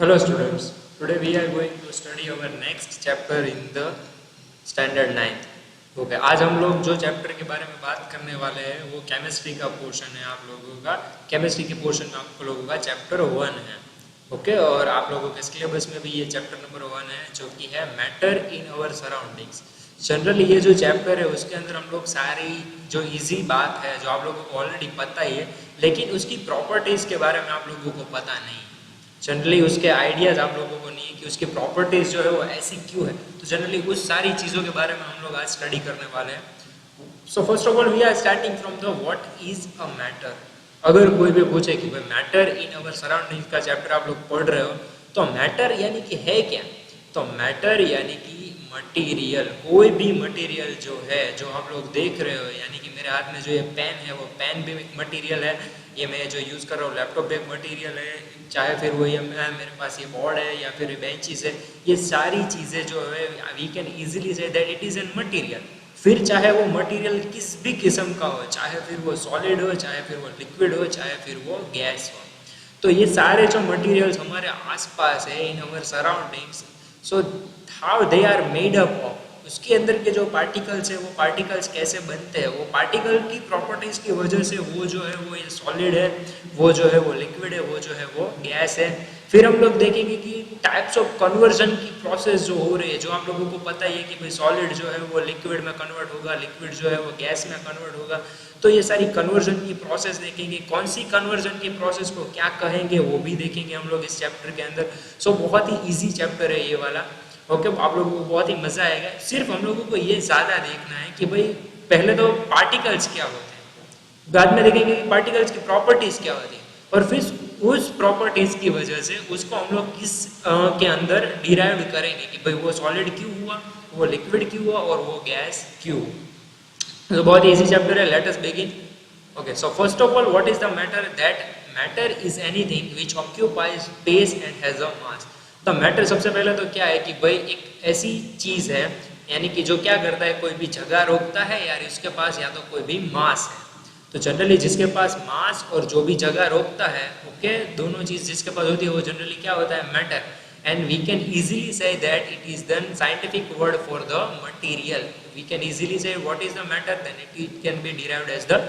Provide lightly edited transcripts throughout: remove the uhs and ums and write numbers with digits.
Hello students, today we are going to study our next chapter in the standard 9th. Okay आज हम लोग जो chapter के बारे में बात करने वाले हैं वो केमिस्ट्री का पोर्शन है आप लोगों का। केमिस्ट्री के पोर्शन में आप लोगों का चैप्टर 1 है। ओके और आप लोगों के सिलेबस में भी ये चैप्टर नंबर 1 है जो कि है matter in our surroundings. Generally ये जो चैप्टर है उसके अंदर हम लोग सारी जो इजी बात है जो आप लोगों को ऑलरेडी पता ही है, लेकिन उसकी प्रॉपर्टीज़ के बारे में आप लोगों को पता नहीं। जनरली उसके आइडियाज़ आप लोगों को नहीं है कि उसकी प्रॉपर्टीज़ जो है वो ऐसी क्यों है। तो जनरली उस सारी चीज़ों के बारे में हम लोग आज स्टडी करने वाले हैं। So first of all we are starting from the what is a matter. अगर कोई भी पूछे कि भाई मैटर इन अवर सराउंडिंग्स का चैप्टर आप लोग पढ़ रहे हो तो मैटर यानी कि है क्या। तो मैटर यानी कि मटेरियल, कोई भी मटेरियल जो है जो आप लोग देख रहे हो, यानी कि मेरे हाथ में जो ये पेन है वो पेन भी एक मटेरियल है, ये मैं जो यूज़ कर रहा हूँ लैपटॉप भी एक मटेरियल है, चाहे फिर वो ये मेरे पास ये बोर्ड है या फिर बेंचेस है, ये सारी चीज़ें जो है we can easily say that it is an material. फिर चाहे वो मटेरियल किस भी किस्म का हो, चाहे फिर वो सॉलिड हो, चाहे फिर वो लिक्विड हो, चाहे फिर वो गैस हो, तो ये सारे जो मटेरियल्स हमारे आसपास है in our surroundings, so how they are made up of, उसके अंदर के जो पार्टिकल्स है वो पार्टिकल्स कैसे बनते हैं, वो पार्टिकल की प्रॉपर्टीज़ की वजह से वो जो है वो ये सॉलिड है, वो जो है वो लिक्विड है, वो जो है वो गैस है। फिर हम लोग देखेंगे कि टाइप्स ऑफ कन्वर्जन की प्रोसेस जो हो रही है, जो आप लोगों को पता ही है कि भाई सॉलिड जो है वो लिक्विड में कन्वर्ट होगा, लिक्विड जो है वो गैस में कन्वर्ट होगा। तो ये सारी कन्वर्जन की प्रोसेस देखेंगे, कौन सी कन्वर्जन की प्रोसेस को क्या कहेंगे वो भी देखेंगे हम लोग इस चैप्टर के अंदर। सो बहुत ही ईजी चैप्टर है ये वाला। ओके आप लोगों को बहुत ही मज़ा आएगा। सिर्फ हम लोगों को ये ज़्यादा देखना है कि भाई पहले तो पार्टिकल्स क्या होते हैं, बाद में देखेंगे कि पार्टिकल्स की प्रॉपर्टीज़ क्या होती है, और फिर उस प्रॉपर्टीज़ की वजह से उसको हम लोग किस के अंदर डिराइव करेंगे कि भाई वो सॉलिड क्यों हुआ, वो लिक्विड क्यों हुआ और वो गैस क्यों हुआ। तो बहुत ही इजी चैप्टर है, let us begin. Okay so first of all what is the matter, that matter is anything which occupies space and has a mass. तो मैटर सबसे पहले तो क्या है कि भाई एक ऐसी चीज़ है, यानी कि जो क्या करता है, कोई भी जगह रोकता है यार उसके पास, या तो कोई भी मास है। तो जनरली जिसके पास मास और जो भी जगह रोकता है, ओके दोनों चीज़ जिसके पास होती है वो जनरली क्या होता है, matter. And we can easily say that it is the scientific word for the material. We can easily say what is the matter, then it can be derived as the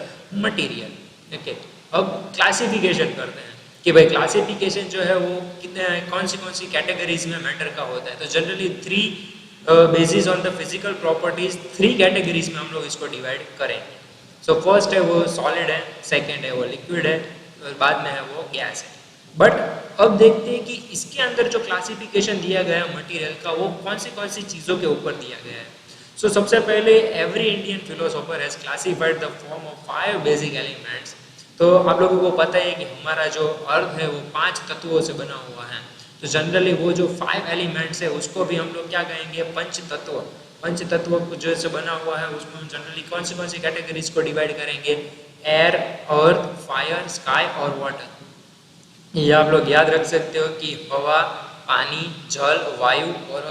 material. Okay. अब classification करते हैं कि भाई classification जो है वो कितने कौन सी कैटेगरीज में मैटर का होता है। तो generally 3 basis on the physical properties, 3 categories में हम लोग इसको डिवाइड करेंगे। सो फर्स्ट है वो सॉलिड है, सेकेंड है वो लिक्विड है, और बाद में है वो गैस है। बट अब देखते हैं कि इसके अंदर जो क्लासिफिकेशन दिया गया है मटेरियल का वो कौन सी चीज़ों के ऊपर दिया गया है। सो सबसे पहले every Indian philosopher has classified the form of 5 basic elements. तो आप लोगों को पता है कि हमारा जो अर्थ है वो 5 तत्वों से बना हुआ है। तो जनरली वो जो 5 एलिमेंट्स है उसको भी हम लोग क्या कहेंगे, पंच तत्व। पंच तत्व जो से बना हुआ है उसमें हम जनरली कौन सी कैटेगरीज को डिवाइड करेंगे, एयर, अर्थ, फायर, स्काई और वाटर। ये आप लोग याद रख सकते हो कि हवा, पानी, जल, वायु और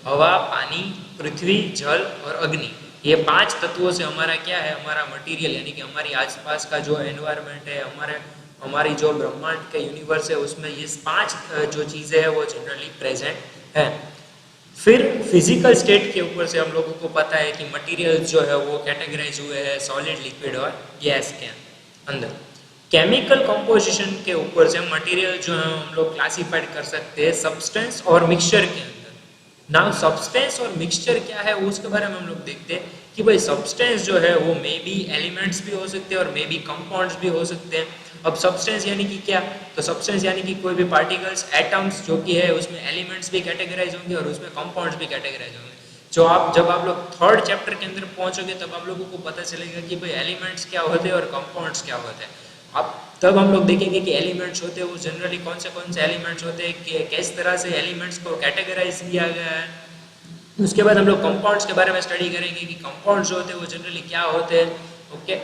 हवा, पानी, पृथ्वी, जल और अग्नि, ये 5 तत्वों से हमारा क्या है, हमारा मटेरियल, यानी कि हमारी आसपास का जो एनवायरनमेंट है, हमारी जो ब्रह्मांड का यूनिवर्स है उसमें ये 5 जो चीज़ें हैं वो जनरली प्रेजेंट है। फिर फिजिकल स्टेट के ऊपर से हम लोगों को पता है कि मटेरियल जो है वो कैटेगराइज हुए हैं सॉलिड, लिक्विड और गैस के अंदर। केमिकल कंपोजिशन के ऊपर से मटेरियल जो है हम लोग क्लासिफाइड कर सकते हैं सब्सटेंस और मिक्सचर के अंदर। नाउ सब्सटेंस और मिक्सचर क्या है उसके बारे में हम लोग देखते हैं कि भाई सब्सटेंस जो है वो मे बी एलिमेंट्स भी हो सकते हैं और मे बी कंपाउंड्स भी हो सकते हैं। अब सब्सटेंस यानी कि क्या, तो सब्सटेंस यानी कि कोई भी पार्टिकल्स, एटम्स जो कि है उसमें एलिमेंट्स भी कैटेगराइज होंगे और उसमें कंपाउंड्स भी कैटेगराइज होंगे। जब आप लोग 3rd चैप्टर के अंदर पहुंचोगे तब आप लोगों को पता चलेगा कि भाई एलिमेंट्स क्या होते हैं और कंपाउंड्स क्या होते हैं। अब तब हम लोग देखेंगे कि एलिमेंट्स होते हैं वो जनरली कौन से एलिमेंट्स होते हैं, कि किस तरह से एलिमेंट्स को कैटेगराइज किया गया है। उसके बाद हम लोग कंपाउंड्स के बारे में स्टडी करेंगे कि कंपाउंड्स जो होते हैं वो जनरली क्या होते हैं। Okay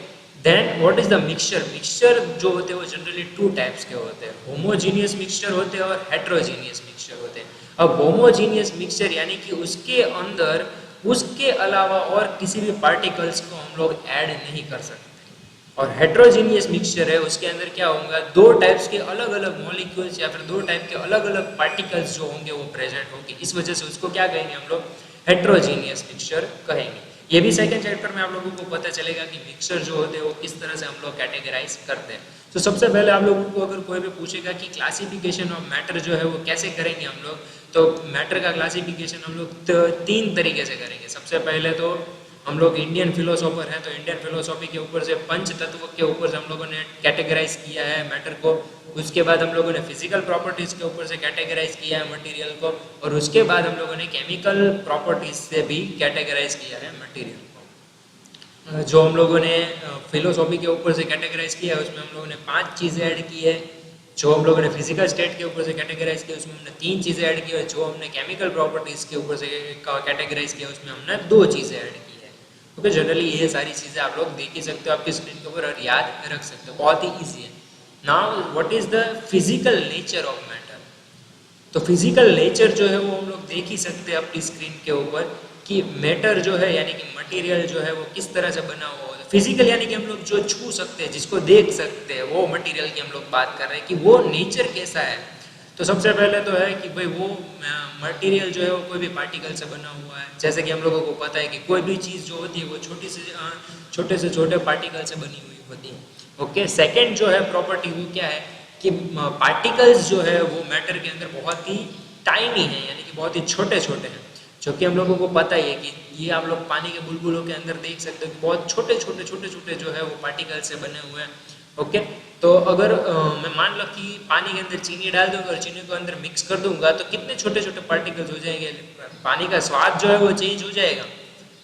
then what is the mixture. Mixture जो होते हैं वो जनरली 2 टाइप्स के होते हैं, होमोजीनियस मिक्सचर होते हैं और हेट्रोजीनियस मिक्सचर होते हैं। अब होमोजीनियस मिक्सचर यानी कि उसके अंदर उसके अलावा और किसी भी पार्टिकल्स को हम लोग ऐड नहीं कर सकते। और हेट्रोजीनियस मिक्सचर है उसके अंदर क्या होगा, दो टाइप्स के अलग अलग मॉलिक्यूल्स या फिर दो टाइप के अलग अलग पार्टिकल्स जो होंगे वो प्रेजेंट होंगे, इस वजह से उसको क्या कहेंगे हम लोग, हेट्रोजीनियस मिक्सचर कहेंगे। ये भी सेकंड चैप्टर में आप लोगों को पता चलेगा कि मिक्सचर जो होते हैं वो किस तरह से हम लोग कैटेगराइज करते हैं। तो सबसे पहले आप लोगों को अगर कोई भी पूछेगा कि क्लासिफिकेशन ऑफ मैटर जो है वो कैसे करेंगे हम लोग, तो मैटर का क्लासिफिकेशन हम लोग तीन तरीके से करेंगे। सबसे पहले तो हम लोग इंडियन फिलोसोफर हैं, तो इंडियन फिलोसॉफी के ऊपर से पंच तत्व के ऊपर से हम लोगों ने कैटेगराइज किया है मैटर को। उसके बाद हम लोगों ने फिजिकल प्रॉपर्टीज़ के ऊपर से कैटेगराइज किया है मटेरियल को, और उसके बाद हम लोगों ने केमिकल प्रॉपर्टीज़ से भी कैटेगराइज किया है मटेरियल को। जो हम लोगों ने फिलोसॉफी के ऊपर से कैटेगराइज किया है उसमें हम लोगों ने 5 चीज़ें ऐड की है। जो हम लोगों ने फिजिकल स्टेट के ऊपर से कैटेगराइज किया उसमें हमने 3 चीज़ें ऐड की है। जो हमने केमिकल प्रॉपर्टीज़ के ऊपर से कैटेगराइज किया उसमें हमने 2 चीज़ें ऐड की है। क्योंकि जनरली ये सारी चीज़ें आप लोग देख ही सकते हो आपकी स्क्रीन के ऊपर और याद रख सकते हो, बहुत ही ईजी है। Now what is the physical nature of matter. तो फिजिकल नेचर जो है वो हम लोग देख ही सकते हैं अपनी स्क्रीन के ऊपर कि मैटर जो है यानी कि मटेरियल जो है वो किस तरह से बना हुआ है। फिजिकल यानी कि हम लोग जो छू सकते हैं, जिसको देख सकते हैं, वो मटेरियल की हम लोग बात कर रहे हैं कि वो नेचर कैसा है। तो सबसे पहले तो है कि भाई वो मटेरियल जो है वो कोई भी पार्टिकल से बना हुआ है। जैसे कि हम लोगों को पता है कि कोई भी चीज़ जो होती है वो छोटे से छोटे पार्टिकल से बनी हुई होती है। ओके, सेकेंड जो है प्रॉपर्टी वो क्या है कि पार्टिकल्स जो है वो मैटर के अंदर बहुत ही टाइनी है, यानी कि बहुत ही छोटे छोटे हैं। जो कि हम लोगों को पता ही है कि ये आप लोग पानी के बुलबुलों के अंदर देख सकते हो कि बहुत छोटे छोटे जो है वो पार्टिकल से बने हुए हैं। ओके, तो अगर मैं मान लो कि पानी के अंदर चीनी डाल दूंगा और चीनी को अंदर मिक्स कर दूंगा तो कितने छोटे छोटे पार्टिकल्स हो जाएंगे, पानी का स्वाद जो है वो चेंज हो जाएगा।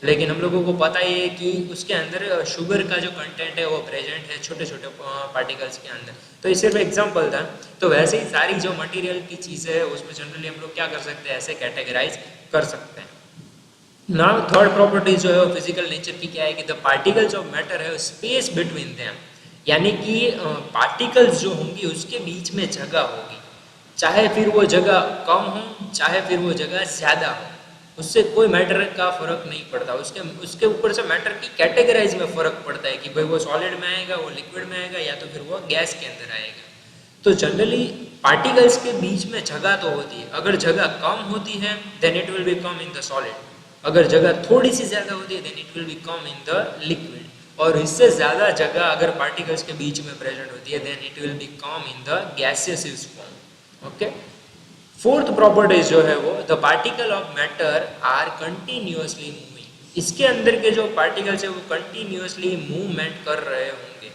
लेकिन हम लोगों को पता ही है कि उसके अंदर शुगर का जो कंटेंट है वो प्रेजेंट है छोटे छोटे पार्टिकल्स के अंदर। तो ये सिर्फ एग्जांपल था। तो वैसे ही सारी जो मटेरियल की चीज़ें है उसमें जनरली हम लोग क्या कर सकते हैं, ऐसे कैटेगराइज कर सकते हैं। नाउ थर्ड प्रॉपर्टी जो है वो फिजिकल नेचर की क्या है कि द पार्टिकल्स ऑफ मैटर है स्पेस बिटवीन देम, यानी कि पार्टिकल्स जो होंगी उसके बीच में जगह होगी, चाहे फिर वो जगह कम हो चाहे फिर वो जगह ज़्यादा हो, उससे कोई मैटर का फर्क नहीं पड़ता। उसके ऊपर से मैटर की कैटेगराइज में फर्क पड़ता है कि भाई वो सॉलिड में आएगा, वो लिक्विड में आएगा, या तो फिर वो गैस के अंदर आएगा। तो जनरली पार्टिकल्स के बीच में जगह तो होती है, अगर जगह कम होती है then it will become in the solid, अगर जगह थोड़ी सी ज़्यादा होती है then it will become in the liquid, और इससे ज़्यादा जगह अगर पार्टिकल्स के बीच में प्रेजेंट होती है then it will become in the gaseous form. Okay, fourth property जो है वो the particle of matter are continuously moving, इसके अंदर के जो पार्टिकल्स है वो कंटिन्यूअसली मूवमेंट कर रहे होंगे।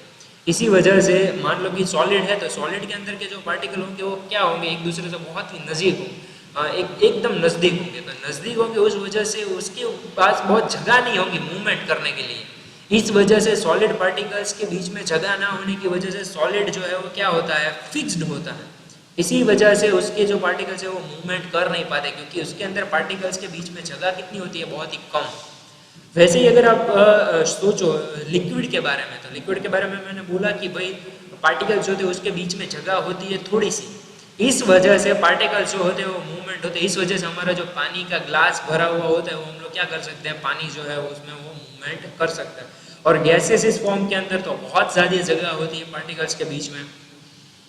इसी वजह से मान लो कि सॉलिड है तो सॉलिड के अंदर के जो पार्टिकल होंगे वो क्या होंगे, एक दूसरे से बहुत ही नज़दीक होंगे, एकदम नज़दीक होंगे। तो नज़दीक होंगे उस वजह से उसके पास बहुत जगह नहीं होगी मूवमेंट करने के लिए। इस वजह से सॉलिड पार्टिकल्स के बीच में जगह ना होने की वजह से सॉलिड जो है वो क्या होता है, फिक्स्ड होता है। इसी वजह से उसके जो पार्टिकल्स है वो मूवमेंट कर नहीं पाते, क्योंकि उसके अंदर पार्टिकल्स के बीच में जगह कितनी होती है, बहुत ही कम। वैसे ही अगर आप सोचो लिक्विड के बारे में, तो लिक्विड के बारे में मैंने बोला कि भाई पार्टिकल्स जो होते हैं उसके बीच में जगह होती है थोड़ी सी, इस वजह से पार्टिकल्स जो होते हैं वो मूवमेंट होते हैं। इस वजह से हमारा जो पानी का ग्लास भरा हुआ होता है वो हम लोग क्या कर सकते हैं, पानी जो है उसमें वो मूवमेंट कर सकते हैं। और गैसेस इस फॉर्म के अंदर तो बहुत ज़्यादा जगह होती है पार्टिकल्स के बीच में,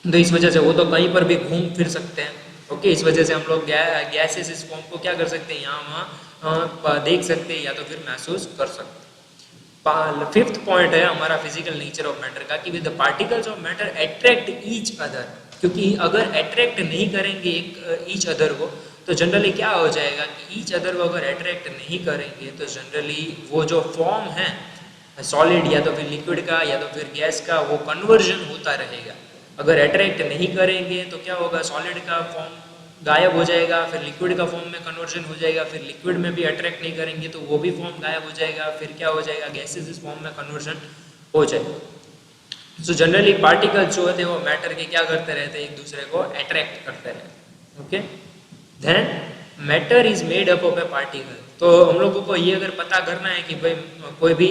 तो इस वजह से वो तो कहीं पर भी घूम फिर सकते हैं। ओके, इस वजह से हम लोग गैसेस इस फॉर्म को क्या कर सकते हैं, यहाँ वहाँ देख सकते हैं या तो फिर महसूस कर सकते हैं। फिफ्थ पॉइंट है हमारा फिजिकल नेचर ऑफ मैटर का कि with the particles of matter attract each other, क्योंकि अगर अट्रैक्ट नहीं करेंगे ईच अदर को तो जनरली क्या हो जाएगा कि ईच अदर को अगर अट्रैक्ट नहीं करेंगे तो जनरली वो जो फॉर्म है सॉलिड या तो फिर लिक्विड का या तो फिर गैस का, वो कन्वर्जन होता रहेगा। अगर अट्रैक्ट नहीं करेंगे तो क्या होगा, सॉलिड का फॉर्म गायब हो जाएगा, फिर लिक्विड का फॉर्म में कन्वर्जन हो जाएगा, फिर लिक्विड में भी अट्रैक्ट नहीं करेंगे तो वो भी फॉर्म गायब हो जाएगा, फिर क्या हो जाएगा, गैसेस फॉर्म में कन्वर्जन हो जाएगा। सो जनरली पार्टिकल्स जो होते हैं वो मैटर के क्या करते रहते हैं, एक दूसरे को अट्रैक्ट करते रहते हैं। Okay, then matter is made up of a particle. तो हम लोगों को ये अगर पता करना है कि भाई कोई भी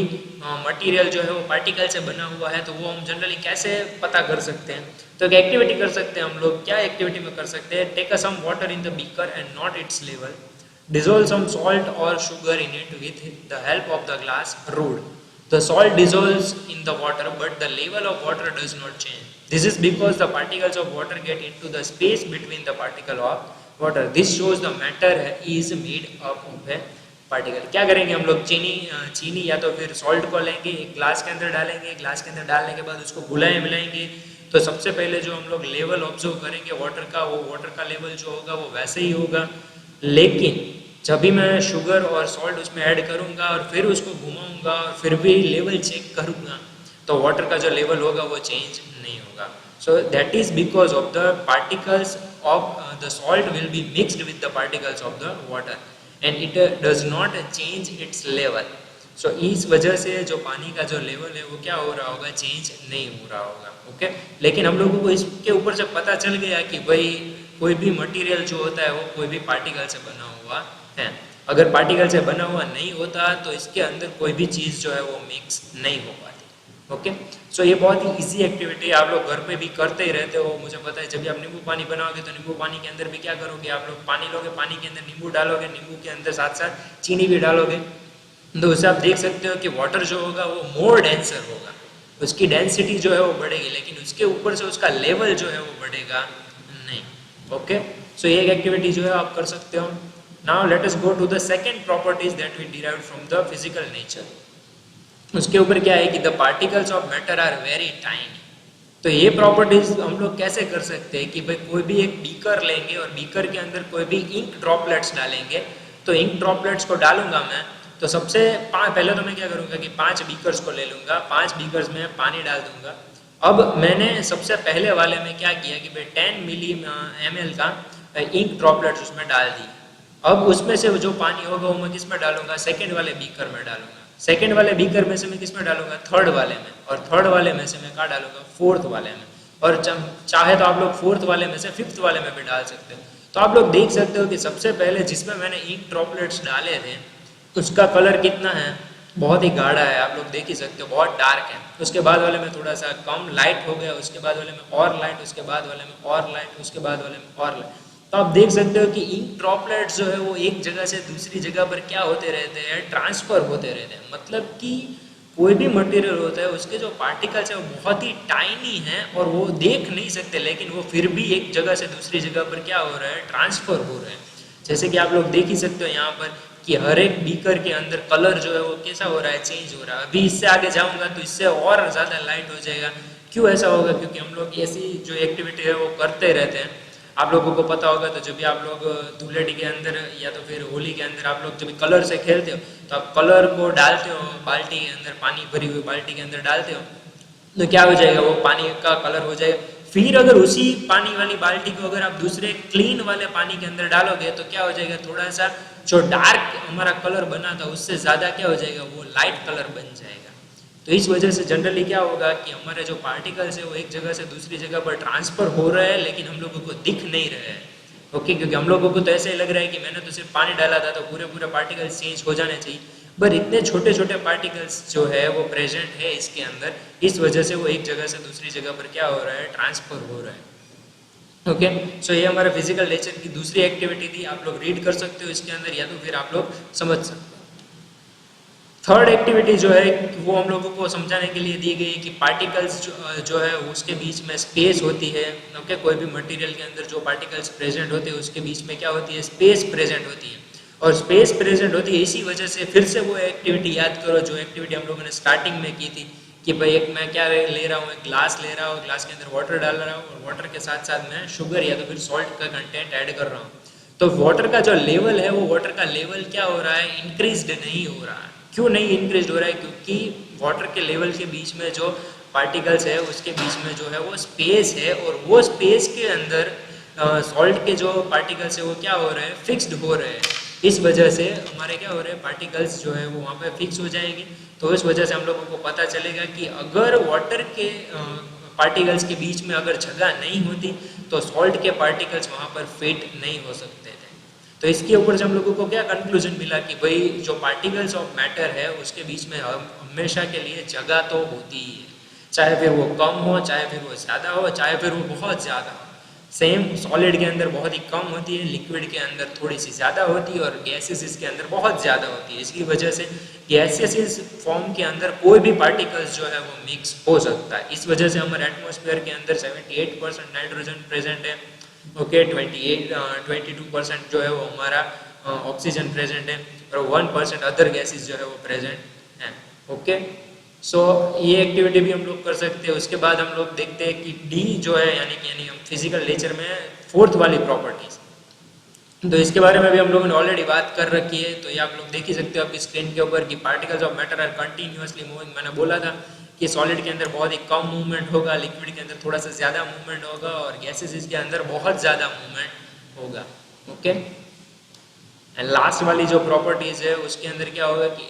मटेरियल जो है वो पार्टिकल से बना हुआ है तो वो हम जनरली कैसे पता कर सकते हैं, तो एक एक्टिविटी कर सकते हैं हम लोग। क्या एक्टिविटी में कर सकते हैं, take a some water in the beaker and note its level, dissolve some salt और sugar in it with the help of the glass rod. The salt dissolves in the water, but the level of water does not change. This is because the particles of water get into the space between the particle of water. This shows the matter is made up of a particle. क्या करेंगे हम लोग, चीनी या तो फिर salt को लेंगे, एक ग्लास के अंदर डालेंगे, ग्लास के अंदर डालने के बाद उसको मिलाएंगे, तो सबसे पहले जो हम लोग लेवल ऑब्जर्व करेंगे वाटर का, वो वाटर का लेवल जो होगा वो वैसे ही होगा। लेकिन जब भी मैं शुगर और सॉल्ट उसमें ऐड करूँगा और फिर उसको घुमाऊँगा और फिर भी लेवल चेक करूँगा, तो वाटर का जो लेवल होगा वो चेंज नहीं होगा। So that is because of the particles of the salt will be mixed with the particles of the water and it does not change its level. So इस वजह से जो पानी का जो लेवल है वो क्या हो रहा होगा, चेंज नहीं हो रहा होगा। ओके, लेकिन हम लोगों को इसके ऊपर से पता चल गया कि भाई कोई भी मटेरियल जो होता है वो कोई भी पार्टिकल से बना हुआ है। अगर पार्टिकल से बना हुआ नहीं होता तो इसके अंदर कोई भी चीज़ जो है वो मिक्स नहीं हो पाती। ओके, सो ये बहुत ही इजी एक्टिविटी है, आप लोग घर पे भी करते ही रहते हो, मुझे पता है। जब भी आप नींबू पानी बनाओगे तो नींबू पानी के अंदर भी क्या करोगे, आप लोग पानी लोगे, पानी के अंदर नींबू डालोगे, नींबू के अंदर साथ साथ चीनी भी डालोगे, तो उससे आप देख सकते हो कि वाटर जो होगा वो मोर डेंसर होगा, उसकी डेंसिटी जो है वो बढ़ेगी, लेकिन उसके ऊपर से उसका लेवल जो है वो बढ़ेगा नहीं। ओके, सो ये एक एक्टिविटी जो है आप कर सकते हो। Now let us go to the second properties that we derived from the physical nature. उसके ऊपर क्या है कि the particles of matter are very tiny. तो ये प्रॉपर्टीज हम लोग कैसे कर सकते हैं कि भाई कोई भी एक बीकर लेंगे और बीकर के अंदर कोई भी इंक ड्रॉपलेट्स डालेंगे, तो इंक ड्रॉपलेट्स को डालूंगा मैं, तो सबसे पहले तो मैं क्या करूँगा कि 5 बीकर्स को ले लूँगा, 5 बीकर्स में पानी डाल दूंगा। अब मैंने सबसे पहले वाले में क्या किया कि भाई 10 मिली ml का इंक ड्रॉपलेट्स उसमें डाल दी। अब उसमें से जो पानी होगा वो मैं किस में डालूंगा, सेकंड वाले बीकर में डालूंगा। सेकंड वाले बीकर में से मैं किस में डालूंगा, थर्ड वाले में, और थर्ड वाले में से मैं क्या डालूंगा, फोर्थ वाले में, और चाहे तो आप लोग फोर्थ वाले में से फिफ्थ वाले में भी डाल सकते हो। तो आप लोग देख सकते हो कि सबसे पहले जिसमें मैंने इंक ड्रॉपलेट्स डाले थे उसका कलर कितना है, बहुत ही गाढ़ा है, आप लोग देख ही सकते हो, बहुत डार्क है। उसके बाद वाले में थोड़ा सा कम लाइट हो गया, उसके बाद वाले में और लाइट, उसके बाद वाले में और लाइट, उसके बाद वाले में और लाइट। तो आप देख सकते हो कि इंक ड्रॉपलेट्स जो है वो एक जगह से दूसरी जगह पर क्या होते रहते हैं, ट्रांसफर होते रहते हैं। मतलब कि कोई भी मटेरियल होता है उसके जो पार्टिकल्स है वो बहुत ही टाइनी हैं और वो देख नहीं सकते, लेकिन वो फिर भी एक जगह से दूसरी जगह पर क्या हो रहा है, ट्रांसफर हो रहा है। जैसे कि आप लोग देख ही सकते हो यहाँ पर कि हर एक बीकर के अंदर कलर जो है वो कैसा हो रहा है, चेंज हो रहा है। अभी इससे आगे जाऊंगा तो इससे और ज़्यादा लाइट हो जाएगा। क्यों ऐसा होगा, क्योंकि हम लोग ऐसी जो एक्टिविटी है वो करते रहते हैं। आप लोगों को पता होगा तो जब भी आप लोग धुलेटी के अंदर या तो फिर होली के अंदर आप लोग जब कलर से खेलते हो तो आप कलर को डालते हो बाल्टी के अंदर, पानी भरी हुई बाल्टी के अंदर डालते हो, तो क्या हो जाएगा, वो पानी का कलर हो जाएगा। फिर अगर उसी पानी वाली बाल्टी को अगर आप दूसरे क्लीन वाले पानी के अंदर डालोगे तो क्या हो जाएगा, थोड़ा सा जो डार्क हमारा कलर बना था उससे ज़्यादा क्या हो जाएगा, वो लाइट कलर बन जाएगा। तो इस वजह से जनरली क्या होगा कि हमारे जो पार्टिकल्स है वो एक जगह से दूसरी जगह पर ट्रांसफर हो रहा है, लेकिन हम लोगों को दिख नहीं रहा है। ओके, क्योंकि हम लोगों को तो ऐसे ही लग रहा है कि मैंने तो सिर्फ पानी डाला था तो पूरे पार्टिकल्स चेंज हो जाने चाहिए, पर इतने छोटे छोटे पार्टिकल्स जो है वो प्रेजेंट है इसके अंदर, इस वजह से वो एक जगह से दूसरी जगह पर क्या हो रहा है, ट्रांसफर हो रहा है। ओके, सो ये हमारा फिजिकल नेचर की दूसरी एक्टिविटी थी, आप लोग रीड कर सकते हो इसके अंदर या तो फिर आप लोग समझ सकते हो। थर्ड एक्टिविटी जो है वो हम लोगों को समझाने के लिए दी गई है कि पार्टिकल्स जो है उसके बीच में स्पेस होती है। ओके, कोई भी मटेरियल के अंदर जो पार्टिकल्स प्रेजेंट होते हैं उसके बीच में क्या होती है, स्पेस प्रेजेंट होती है। और स्पेस प्रेजेंट होती है इसी वजह से, फिर से वो एक्टिविटी याद करो जो एक्टिविटी हम लोगों ने स्टार्टिंग में की थी कि भाई एक मैं क्या ले रहा हूँ, एक ग्लास ले रहा हूँ, ग्लास के अंदर वाटर डाल रहा हूँ और वाटर के साथ साथ मैं शुगर या तो फिर सॉल्ट का कंटेंट ऐड कर रहा हूँ। तो वाटर का जो लेवल है वो वाटर का लेवल क्या हो रहा है, इंक्रीज नहीं हो रहा है। क्यों नहीं इंक्रीज हो रहा है, क्योंकि वाटर के लेवल के बीच में जो पार्टिकल्स है उसके बीच में जो है वो स्पेस है, और वो स्पेस के अंदर सॉल्ट के जो पार्टिकल्स है वो क्या हो रहे हैं, फिक्स्ड हो रहे हैं। इस वजह से हमारे क्या हो रहे हैं, पार्टिकल्स जो है वो वहाँ पे फिक्स हो जाएंगे। तो इस वजह से हम लोगों को पता चलेगा कि अगर वाटर के पार्टिकल्स के बीच में अगर जगह नहीं होती तो सॉल्ट के पार्टिकल्स वहाँ पर फिट नहीं हो सकते थे। तो इसके ऊपर से हम लोगों को क्या कंक्लूजन मिला कि भाई जो पार्टिकल्स ऑफ मैटर है उसके बीच में हमेशा के लिए जगह तो होती ही है, चाहे फिर वो कम हो, चाहे फिर वो ज़्यादा हो, चाहे फिर वो बहुत ज़्यादा हो। सेम सॉलिड के अंदर बहुत ही कम होती है, लिक्विड के अंदर थोड़ी सी ज़्यादा होती है और गैसेस के अंदर बहुत ज़्यादा होती है। इसकी वजह से गैसेस फॉर्म के अंदर कोई भी पार्टिकल्स जो है वो मिक्स हो सकता है। इस वजह से हमारे एटमॉस्फेयर के अंदर 78% नाइट्रोजन प्रेजेंट है, ओके, 22% जो है वो हमारा ऑक्सीजन प्रेजेंट है और 1% अदर गैसेस जो है वो प्रेजेंट है, ओके। सो ये एक्टिविटी भी हम लोग कर सकते हैं। उसके बाद हम लोग देखते हैं कि डी जो है यानी हम फिजिकल नेचर में फोर्थ वाली प्रॉपर्टीज, तो इसके बारे में भी हम लोगों ने ऑलरेडी बात कर रखी है। तो ये आप लोग देख ही सकते हो आपकी स्क्रीन के ऊपर कि particles of matter are continuously moving. मैंने बोला था कि सॉलिड के अंदर बहुत ही कम मूवमेंट होगा, लिक्विड के अंदर थोड़ा सा ज़्यादा मूवमेंट होगा और गैसेस के अंदर बहुत ज़्यादा मूवमेंट होगा, ओके। एंड लास्ट वाली जो प्रॉपर्टीज है उसके अंदर क्या होगा कि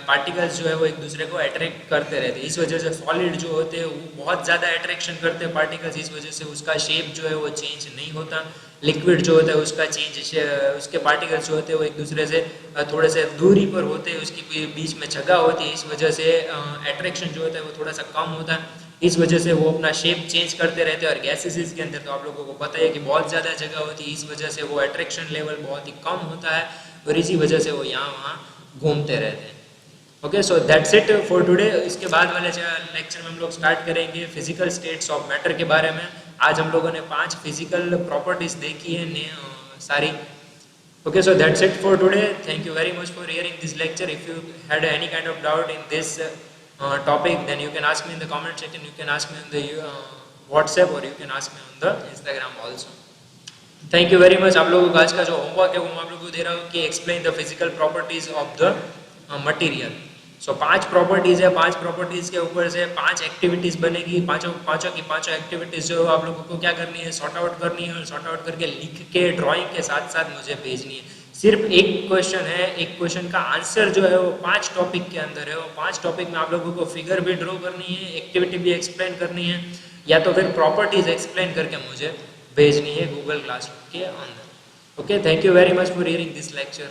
पार्टिकल्स जो है वो एक दूसरे को अट्रैक्ट करते रहते हैं। इस वजह से सॉलिड जो होते हैं वो बहुत ज़्यादा अट्रैक्शन करते हैं पार्टिकल्स, इस वजह से उसका शेप जो है वो चेंज नहीं होता। लिक्विड जो होता है उसका चेंज, उसके पार्टिकल्स जो होते हैं वो एक दूसरे से थोड़े से दूरी पर होते हैं, उसके बीच में जगह होती है, इस वजह से अट्रैक्शन जो होता है वो थोड़ा सा कम होता है, इस वजह से वो अपना शेप चेंज करते रहते हैं। और गैसेस के अंदर तो आप लोगों को पता है कि बहुत ज़्यादा जगह होती है, इस वजह से वो अट्रैक्शन लेवल बहुत ही कम होता है और इसी वजह से वो यहाँ वहाँ घूमते रहते हैं, okay. So that's it for today. इसके बाद वाले लेक्चर में हम लोग स्टार्ट करेंगे फिजिकल स्टेट्स ऑफ मैटर के बारे में। आज हम लोगों ने 5 फिजिकल प्रॉपर्टीज देखी है सारी, okay. So that's it for today. Thank you very much for hearing this lecture. If you had any kind of doubt in this topic, then you can ask me in the comment section, you can ask me on the WhatsApp or you can ask me on the Instagram also. Thank you very much. आप लोगों का आज का जो homework है वो मैं आप लोगों को दे रहा हूँ कि explain the physical properties of the material. So 5 properties है, 5 प्रॉपर्टीज के ऊपर से 5 एक्टिविटीज बनेगी। पांचों एक्टिविटीज जो आप लोगों को क्या करनी है, सॉर्ट आउट करनी है और सॉर्ट आउट करके लिख के ड्राइंग के साथ साथ मुझे भेजनी है। सिर्फ एक क्वेश्चन है, एक क्वेश्चन का आंसर जो है वो 5 टॉपिक के अंदर है। वो 5 टॉपिक में आप लोगों को फिगर भी ड्रॉ करनी है, एक्टिविटी भी एक्सप्लेन करनी है, या तो फिर प्रॉपर्टीज एक्सप्लेन करके मुझे भेजनी है गूगल क्लासरूम के अंदर, okay. Thank you very much for hearing this lecture.